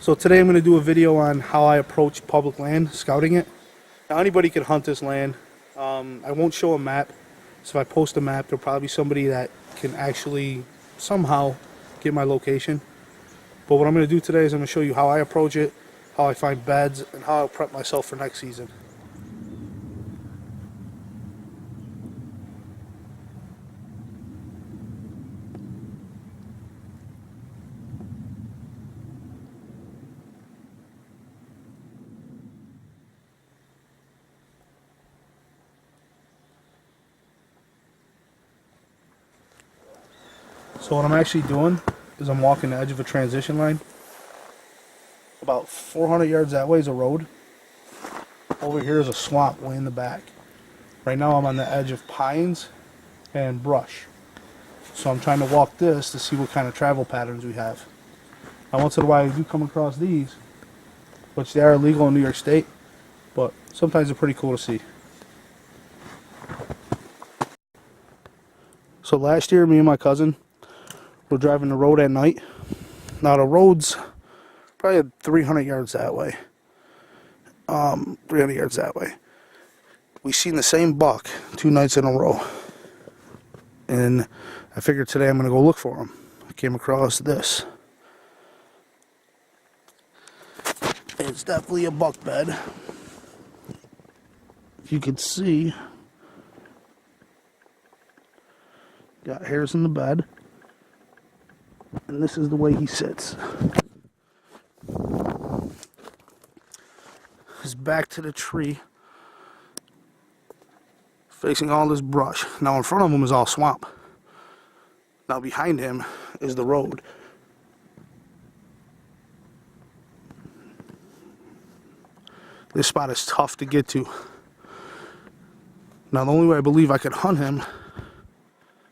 So today I'm going to do a video on how I approach public land, scouting it. Now anybody can hunt this land. I won't show a map, so if I post a map there'll probably be somebody that can actually somehow get my location. But what I'm going to do today is I'm going to show you how I approach it, how I find beds, and how I prep myself for next season. So what I'm actually doing is I'm walking the edge of a transition line. About 400 yards that way is a road. Over here is a swamp way in the back. Right now I'm on the edge of pines and brush. So I'm trying to walk this to see what kind of travel patterns we have. Now once in a while you do come across these, which they are illegal in New York State, but sometimes they're pretty cool to see. So last year me and my cousin were driving the road at night. Now the road's probably 300 yards that way. 300 yards that way. We seen the same buck 2 nights in a row. And I figured today I'm going to go look for him. I came across this. It's definitely a buck bed. You can see, got hairs in the bed. And this is the way he sits. His back to the tree, facing all this brush. Now in front of him is all swamp. Now behind him is the road. This spot is tough to get to. Now the only way I believe I could hunt him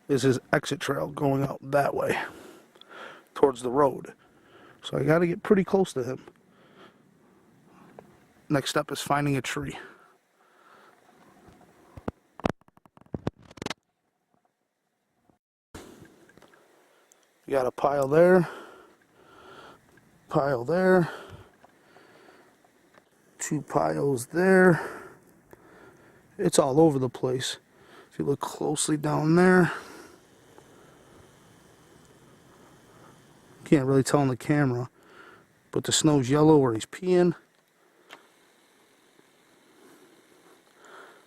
is his exit trail going out that way towards the road. So I got to get pretty close to him. Next step is finding a tree. You got a pile there, 2 piles there. It's all over the place. If you look closely down there, can't really tell on the camera, but the snow's yellow where he's peeing.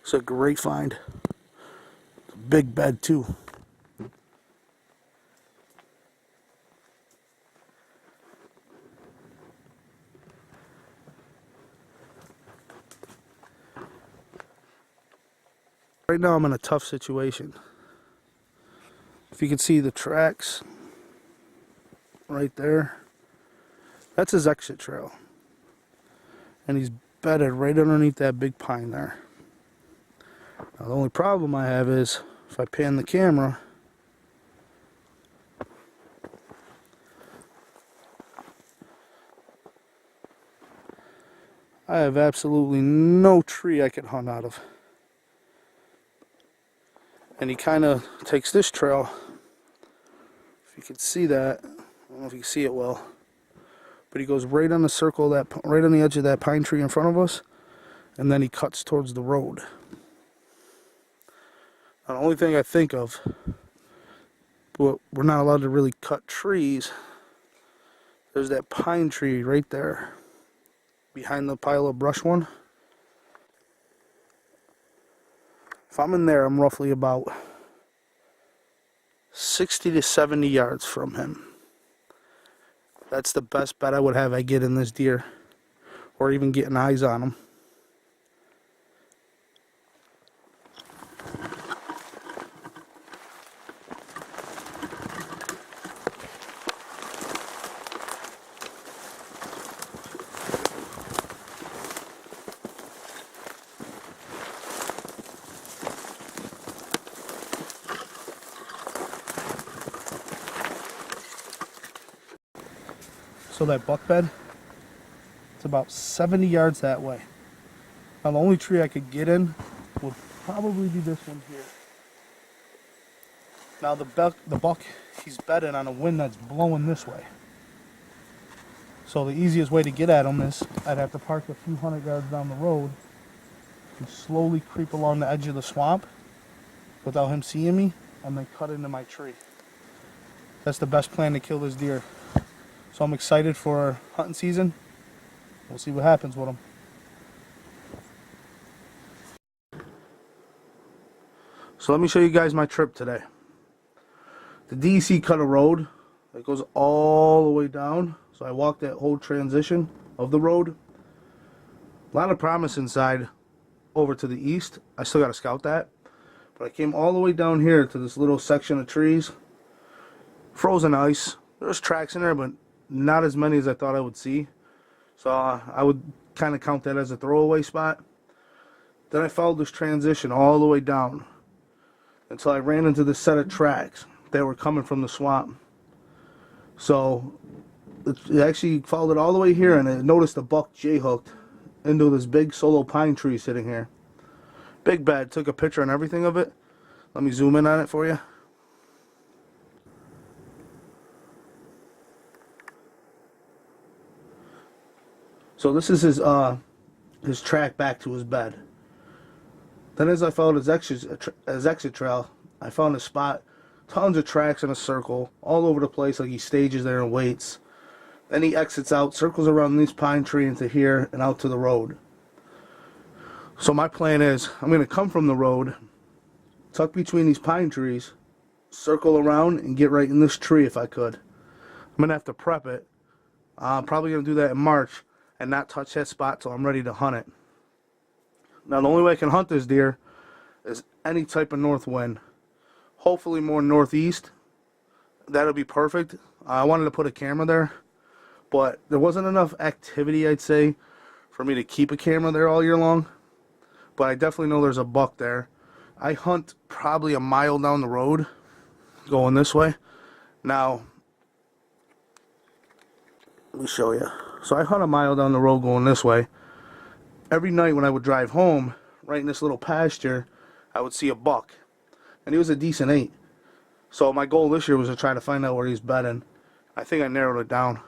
It's a great find. It's a big bed too. Right now I'm in a tough situation. If you can see the tracks right there, that's his exit trail. And he's bedded right underneath that big pine there. Now the only problem I have is if I pan the camera, I have absolutely no tree I can hunt out of. And he kind of takes this trail. If you can see that, I don't know if you can see it well, but he goes right on the circle of that, right on the edge of that pine tree in front of us, and then he cuts towards the road. Now, the only thing I think of, but we're not allowed to really cut trees. There's that pine tree right there, behind the pile of brush one. If I'm in there, I'm roughly about 60 to 70 yards from him. That's the best bet I would have I get in this deer, or even getting eyes on him. So that buck bed, it's about 70 yards that way. Now the only tree I could get in would probably be this one here. Now the buck, he's bedded on a wind that's blowing this way. So the easiest way to get at him is I'd have to park a few hundred yards down the road and slowly creep along the edge of the swamp without him seeing me, and then cut into my tree. That's the best plan to kill this deer. So I'm excited for hunting season. We'll see what happens with him. So let me show you guys my trip today. The DEC cut a road that goes all the way down. So I walked that whole transition of the road. A lot of promise inside over to the east. I still got to scout that. But I came all the way down here to this little section of trees. Frozen ice. There's tracks in there, but not as many as I thought I would see. So I would kind of count that as a throwaway spot. Then I followed this transition all the way down until I ran into this set of tracks that were coming from the swamp. So it actually followed it all the way here, and I noticed a buck J-hooked into this big solo pine tree sitting here. Big bed. Took a picture and everything of it. Let me zoom in on it for you. So this is his track back to his bed. Then as I followed his exit trail, I found a spot, tons of tracks in a circle, all over the place, like he stages there and waits. Then he exits out, circles around this pine tree into here and out to the road. So my plan is, I'm going to come from the road, tuck between these pine trees, circle around, and get right in this tree if I could. I'm going to have to prep it. I'm probably going to do that in March and not touch that spot till I'm ready to hunt it. Now the only way I can hunt this deer is any type of north wind. Hopefully more northeast. That'll be perfect. I wanted to put a camera there, but there wasn't enough activity, I'd say, for me to keep a camera there all year long. But I definitely know there's a buck there. I hunt probably a mile down the road going this way. Now, let me show you. So I hunt a mile down the road going this way. Every night when I would drive home, right in this little pasture, I would see a buck. And he was a decent 8. So my goal this year was to try to find out where he's bedding. I think I narrowed it down.